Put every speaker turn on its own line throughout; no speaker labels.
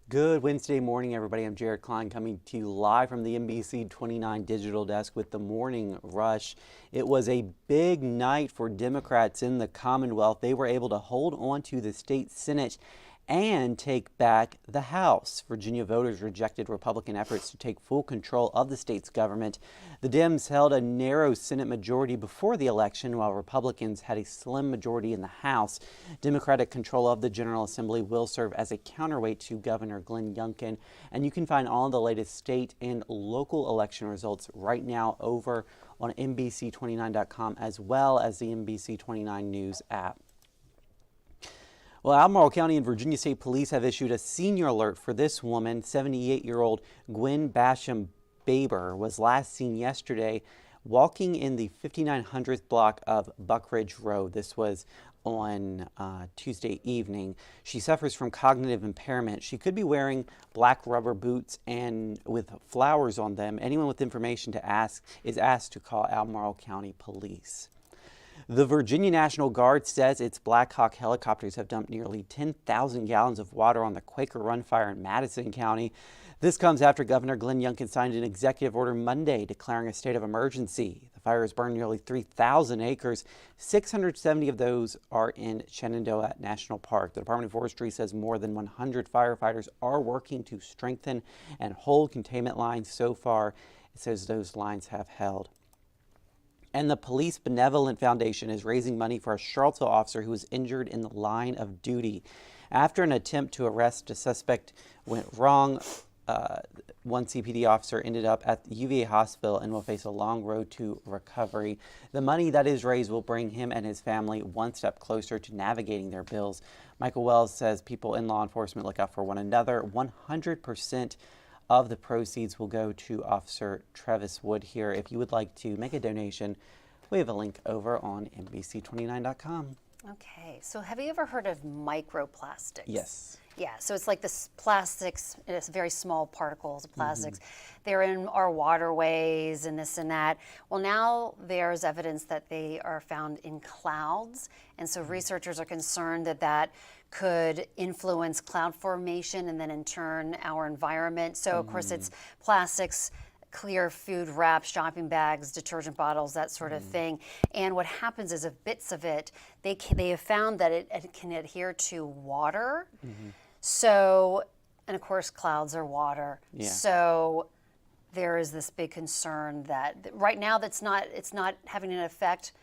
Good Wednesday morning, everybody. I'm Jared Klein coming to you live from the NBC29 Digital Desk with the morning rush. It was a big night for Democrats in the Commonwealth. They were able to hold on to the state Senate and take back the House. Virginia voters rejected Republican efforts to take full control of the state's government. The Dems held a narrow Senate majority before the election, while Republicans had a slim majority in the House. Democratic control of the General Assembly will serve as a counterweight to Governor Glenn Youngkin. And you can find all of the latest state and local election results right now over on NBC29.com as well as the NBC29 News app. Well, Albemarle County and Virginia State Police have issued a senior alert for this woman. 78-year-old Gwen Basham Baber was last seen yesterday walking in the 5900th block of Buckridge Road. This was on Tuesday evening. She suffers from cognitive impairment. She could be wearing black rubber boots and with flowers on them. Anyone with information is asked to call Albemarle County Police. The Virginia National Guard says its Black Hawk helicopters have dumped nearly 10,000 gallons of water on the Quaker Run fire in Madison County. This comes after Governor Glenn Youngkin signed an executive order Monday declaring a state of emergency. The fire has burned nearly 3,000 acres. 670 of those are in Shenandoah National Park. The Department of Forestry says more than 100 firefighters are working to strengthen and hold containment lines. So far, it says those lines have held. And the Police Benevolent Foundation is raising money for a Charlottesville officer who was injured in the line of duty. After an attempt to arrest a suspect went wrong, one CPD officer ended up at the UVA hospital and will face a long road to recovery. The money that is raised will bring him and his family one step closer to navigating their bills. Michael Wells says people in law enforcement look out for one another. 100% of the proceeds will go to Officer Travis Wood here. If you would like to make a donation, we have a link over on NBC29.com.
Okay, so have you ever heard of microplastics?
Yes.
Yeah, so it's like this plastics, it's very small particles of plastics. They're in our waterways and this and that. Well, now there's evidence that they are found in clouds. And so researchers are concerned that that could influence cloud formation and then in turn our environment. So of course it's plastics, clear food wraps, shopping bags, detergent bottles, that sort of thing. And what happens is if bits of it, they have found that it can adhere to water. So, and of course clouds are water.
Yeah.
So there is this big concern that right now it's not having an effect,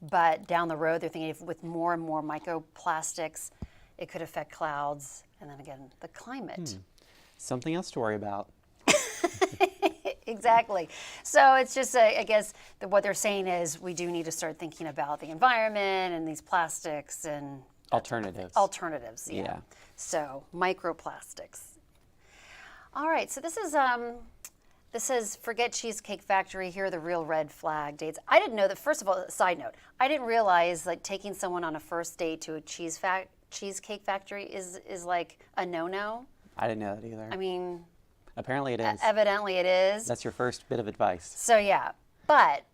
but down the road they're thinking if with more and more microplastics, it could affect clouds and then again the climate.
Something else to worry about.
Exactly. So it's just, I guess, what they're saying is we do need to start thinking about the environment and these plastics and alternatives. Yeah. So microplastics. All right. So this says forget Cheesecake Factory. Here are the real red flag dates. I didn't know that. First of all, side note, I didn't realize like taking someone on a first date to a Cheesecake Factory is like a no-no.
I didn't know that either.
I mean,
apparently it is.
Evidently it is.
That's your first bit of advice.
So yeah, but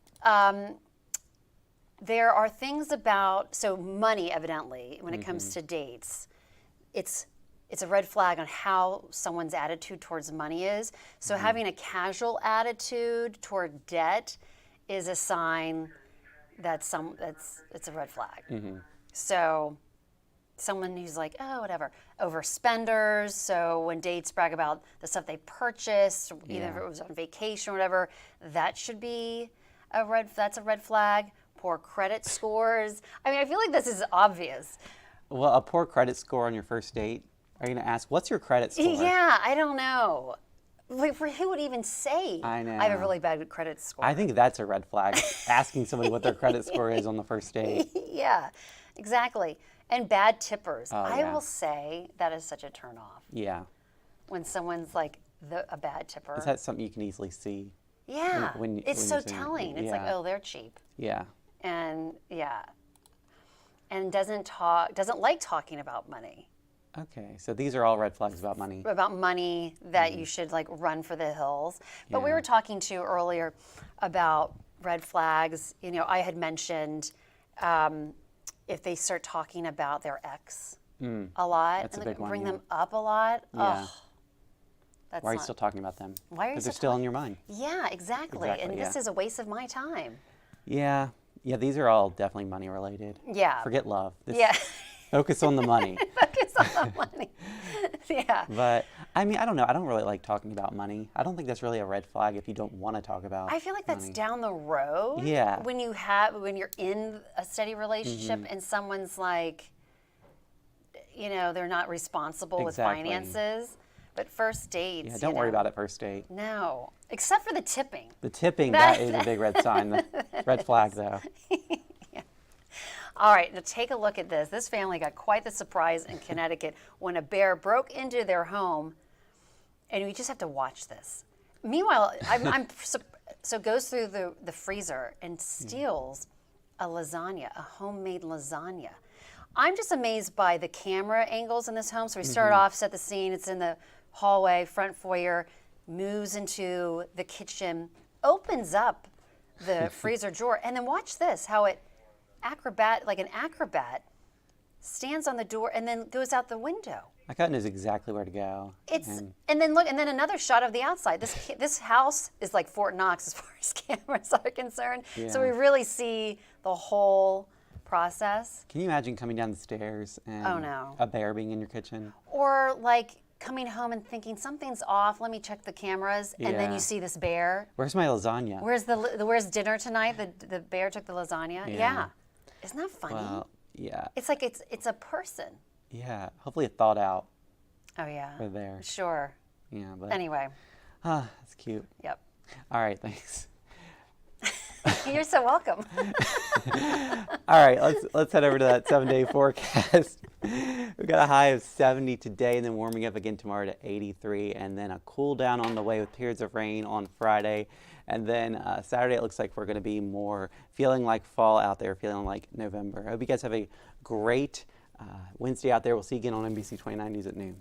there are things about, so money evidently, when it comes to dates, it's a red flag on how someone's attitude towards money is. So having a casual attitude toward debt is a sign that it's a red flag. So someone who's like, oh, whatever, overspenders. So when dates brag about the stuff they purchased, even if it was on vacation or whatever, that should be that's a red flag. Poor credit scores. I mean, I feel like this is obvious.
Well, a poor credit score on your first date? Are you going to ask, what's your credit score?
Yeah, I don't know. Like, who would even say
I know.
I have a really bad credit score?
I think that's a red flag, asking somebody what their credit score is on the first date.
Yeah, exactly. And bad tippers.
Oh,
I will say that is such a turnoff.
Yeah.
When someone's like a bad tipper.
Is that something you can easily see?
Yeah.
When
it's so
you're saying
telling.
it?
It's like, oh, they're cheap.
Yeah.
And and doesn't like talking about money.
Okay, so these are all red flags about money.
About money that you should like run for the hills. But we were talking to earlier about red flags. You know, I had mentioned if they start talking about their ex a lot
That's
and
a big one,
bring
yeah.
them up a lot.
Yeah.
Oh, That's
Why are you
not-
still talking about them?
Why are you
Because they're
still
still in your mind.
Yeah, exactly. And this is a waste of my time.
Yeah. Yeah, these are all definitely money related.
Yeah.
Forget love.
Yeah.
Focus on the money.
Focus on the money. Yeah.
But I mean, I don't know. I don't really like talking about money. I don't think that's really a red flag if you don't want to talk about
I feel like that's
money.
down the road.
Yeah.
When you're in a steady relationship and someone's like, they're not responsible with
Exactly.
finances. But first dates.
Yeah, don't worry about it first date.
No, except for the tipping.
The tipping, that is a big red sign. The red flag, though.
All right, now take a look at this. This family got quite the surprise in Connecticut when a bear broke into their home, and we just have to watch this. Meanwhile, so goes through the freezer and steals a lasagna, a homemade lasagna. I'm just amazed by the camera angles in this home. So we start off, set the scene. It's in the hallway, front foyer, moves into the kitchen, opens up the freezer drawer, and then watch this, how it like an acrobat, stands on the door and then goes out the window.
My cat knows exactly where to go.
And then another shot of the outside. This house is like Fort Knox as far as cameras are concerned. So we really see the whole process.
Can you imagine coming down the stairs and
Oh, no.
a bear being in your kitchen?
Or like coming home and thinking something's off. Let me check the cameras, and then
Yeah.
you see this bear.
Where's my lasagna?
Where's dinner tonight? The bear took the lasagna. Yeah. Isn't that funny?
Well, yeah.
It's like it's a person.
Yeah. Hopefully it thawed out
Oh yeah.
for there.
Sure.
Yeah, but
Anyway.
that's cute.
Yep.
All right, thanks.
You're so welcome.
All right, let's head over to that 7-day forecast. We've got a high of 70 today, and then warming up again tomorrow to 83, and then a cool down on the way with periods of rain on Friday. And then Saturday, it looks like we're going to be more feeling like fall out there, feeling like November. I hope you guys have a great Wednesday out there. We'll see you again on NBC29 News at noon.